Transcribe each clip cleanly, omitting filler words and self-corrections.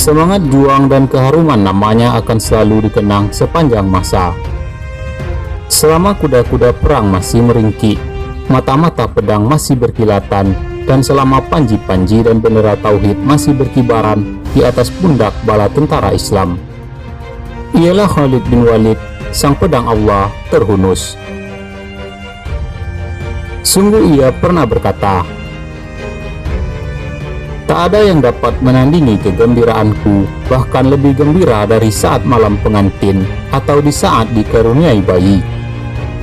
Semangat juang dan keharuman namanya akan selalu dikenang sepanjang masa. Selama kuda-kuda perang masih meringkik, mata-mata pedang masih berkilatan, dan selama panji-panji dan bendera tauhid masih berkibaran di atas pundak bala tentara Islam, ialah Khalid bin Walid, sang pedang Allah terhunus. Sungguh ia pernah berkata, "Tak ada yang dapat menandingi kegembiraanku, bahkan lebih gembira dari saat malam pengantin atau di saat dikaruniai bayi,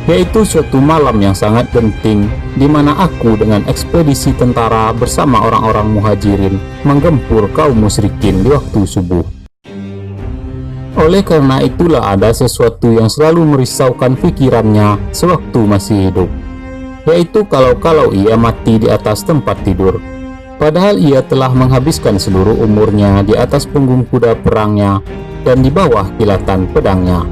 yaitu suatu malam yang sangat genting di mana aku dengan ekspedisi tentara bersama orang-orang muhajirin menggempur kaum musyrikin di waktu subuh. Oleh karena itulah ada sesuatu yang selalu merisaukan pikirannya sewaktu masih hidup, yaitu kalau ia mati di atas tempat tidur. Padahal ia telah menghabiskan seluruh umurnya di atas punggung kuda perangnya dan di bawah kilatan pedangnya."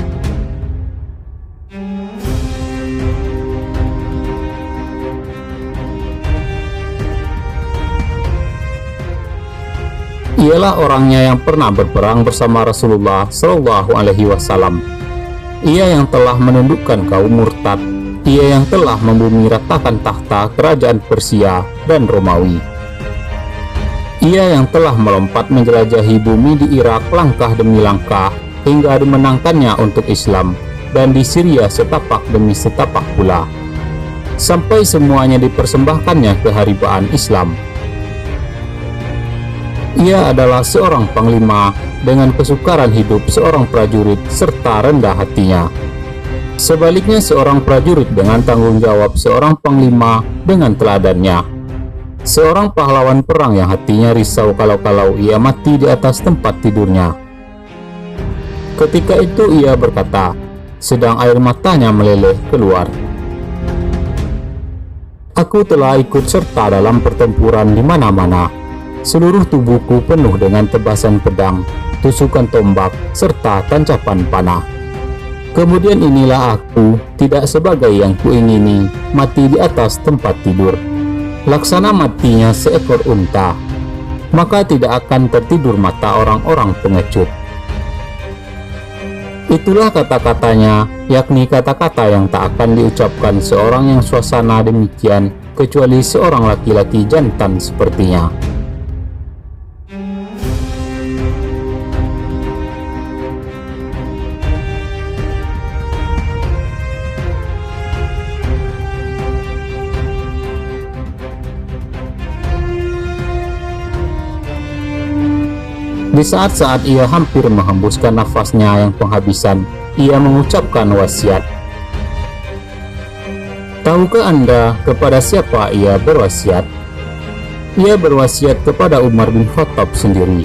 Ialah orangnya yang pernah berperang bersama Rasulullah Shallallahu Alaihi Wasallam. Ia yang telah menundukkan kaum murtad. Ia yang telah membumi ratakan tahta kerajaan Persia dan Romawi. Ia yang telah melompat menjelajahi bumi di Irak langkah demi langkah hingga dimenangkannya untuk Islam, dan di Syria setapak demi setapak pula, sampai semuanya dipersembahkannya keharibaan Islam. Ia adalah seorang panglima dengan kesukaran hidup seorang prajurit serta rendah hatinya. Sebaliknya seorang prajurit dengan tanggung jawab seorang panglima dengan teladannya. Seorang pahlawan perang yang hatinya risau kalau-kalau ia mati di atas tempat tidurnya. Ketika itu ia berkata, sedang air matanya meleleh keluar, "Aku telah ikut serta dalam pertempuran di mana-mana. Seluruh tubuhku penuh dengan tebasan pedang, tusukan tombak, serta tancapan panah. Kemudian inilah aku, tidak sebagai yang kuingini, mati di atas tempat tidur, laksana matinya seekor unta, maka tidak akan tertidur mata orang-orang pengecut." Itulah kata-katanya, yakni kata-kata yang tak akan diucapkan seorang yang suasana demikian kecuali seorang laki-laki jantan sepertinya. Di saat-saat ia hampir menghembuskan nafasnya yang penghabisan, ia mengucapkan wasiat. Tahukah Anda kepada siapa ia berwasiat? Ia berwasiat kepada Umar bin Khattab sendiri.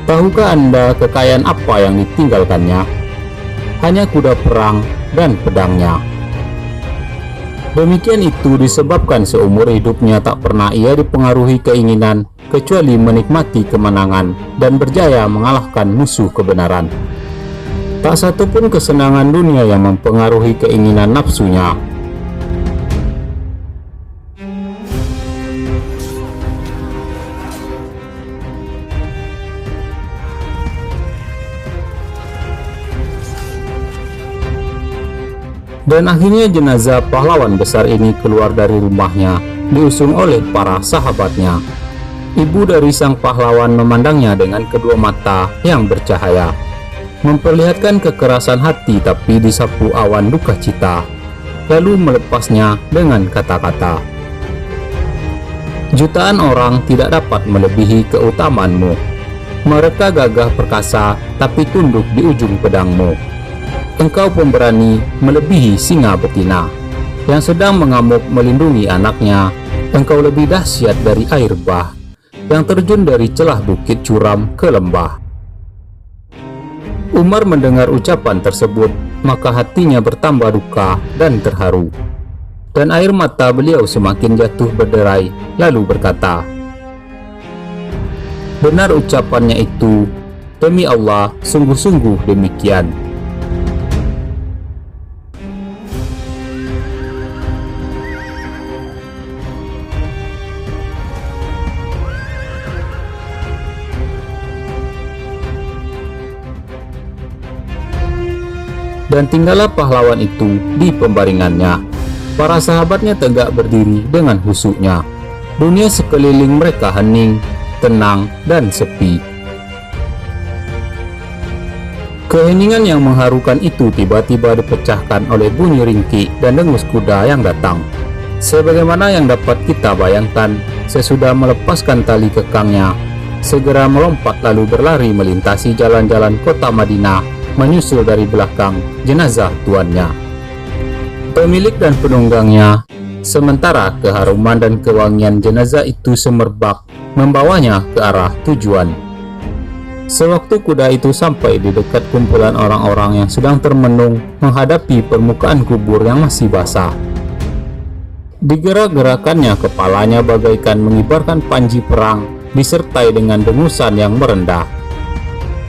Tahukah Anda kekayaan apa yang ditinggalkannya? Hanya kuda perang dan pedangnya. Demikian itu disebabkan seumur hidupnya tak pernah ia dipengaruhi keinginan kecuali menikmati kemenangan dan berjaya mengalahkan musuh kebenaran. Tak satu pun kesenangan dunia yang mempengaruhi keinginan nafsunya. Dan akhirnya jenazah pahlawan besar ini keluar dari rumahnya, diusung oleh para sahabatnya. Ibu dari sang pahlawan memandangnya dengan kedua mata yang bercahaya, memperlihatkan kekerasan hati tapi disapu awan duka cita, lalu melepasnya dengan kata-kata, "Jutaan orang tidak dapat melebihi keutamaanmu. Mereka gagah perkasa tapi tunduk di ujung pedangmu. Engkau pemberani melebihi singa betina yang sedang mengamuk melindungi anaknya. Engkau lebih dahsyat dari air bah yang terjun dari celah bukit curam ke lembah." Umar mendengar ucapan tersebut, maka hatinya bertambah duka dan terharu, dan air mata beliau semakin jatuh berderai, lalu berkata, "Benar ucapannya itu, demi Allah, sungguh-sungguh demikian." Dan tinggallah pahlawan itu di pembaringannya. Para sahabatnya tegak berdiri dengan khusyuknya. Dunia sekeliling mereka hening, tenang, dan sepi. Keheningan yang mengharukan itu tiba-tiba dipecahkan oleh bunyi ringkih dan dengus kuda yang datang. Sebagaimana yang dapat kita bayangkan, sesudah melepaskan tali kekangnya, segera melompat lalu berlari melintasi jalan-jalan kota Madinah, menyusul dari belakang jenazah tuannya. Pemilik dan penunggangnya, sementara keharuman dan kewangian jenazah itu semerbak membawanya ke arah tujuan. Sewaktu kuda itu sampai di dekat kumpulan orang-orang yang sedang termenung menghadapi permukaan kubur yang masih basah, digerak-gerakannya kepalanya bagaikan mengibarkan panji perang disertai dengan dengusan yang merendah.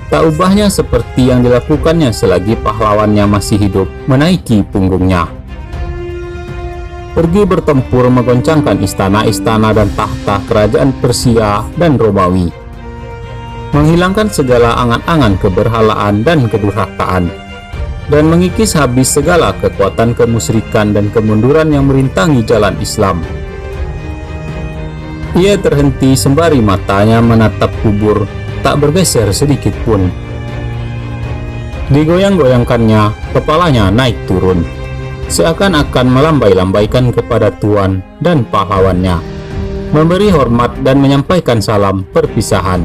Tak ubahnya seperti yang dilakukannya selagi pahlawannya masih hidup menaiki punggungnya. Pergi bertempur menggoncangkan istana-istana dan tahta kerajaan Persia dan Romawi, menghilangkan segala angan-angan keberhalaan dan kedurhakaan, dan mengikis habis segala kekuatan kemusyrikan dan kemunduran yang merintangi jalan Islam. Ia terhenti sembari matanya menatap kubur, tak bergeser sedikit pun. Digoyang-goyangkannya, kepalanya naik turun, seakan-akan melambai-lambaikan kepada tuan dan pahlawannya, memberi hormat dan menyampaikan salam perpisahan.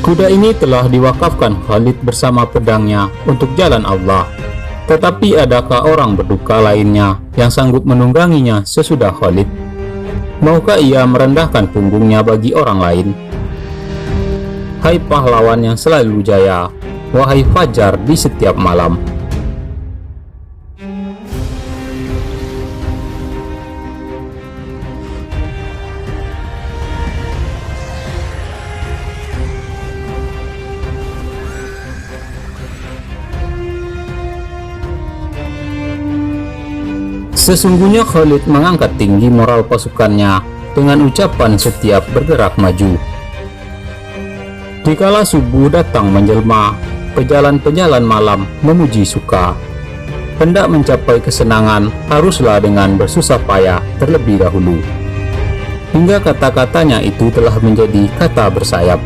Kuda ini telah diwakafkan Khalid bersama pedangnya untuk jalan Allah. Tetapi adakah orang berduka lainnya yang sanggup menungganginya sesudah Khalid? Maukah ia merendahkan punggungnya bagi orang lain? Hai pahlawan yang selalu jaya, wahai fajar di setiap malam. Sesungguhnya Khalid mengangkat tinggi moral pasukannya dengan ucapan setiap bergerak maju. Dikala subuh datang menjelma, pejalan-pejalan malam memuji suka. Hendak mencapai kesenangan haruslah dengan bersusah payah terlebih dahulu. Hingga kata-katanya itu telah menjadi kata bersayap.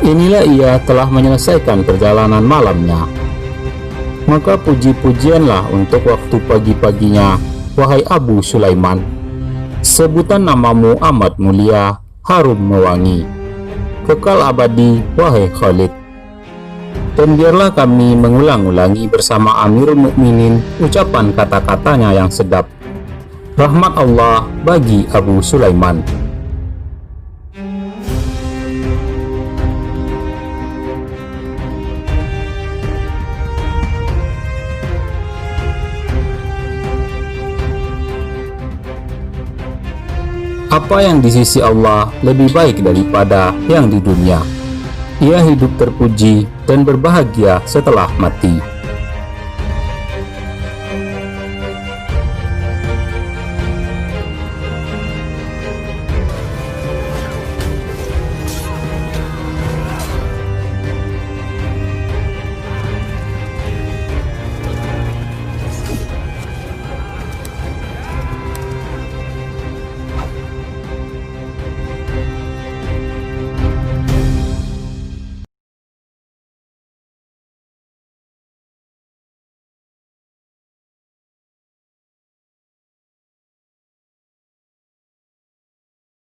Inilah ia telah menyelesaikan perjalanan malamnya. Maka puji-pujianlah untuk waktu pagi-paginya, wahai Abu Sulaiman. Sebutan namamu amat mulia, harum mewangi, kekal abadi, wahai Khalid. Dan biarlah kami mengulang-ulangi bersama Amirul Mukminin ucapan kata-katanya yang sedap. Rahmat Allah bagi Abu Sulaiman. Apa yang di sisi Allah lebih baik daripada yang di dunia. Ia hidup terpuji dan berbahagia setelah mati.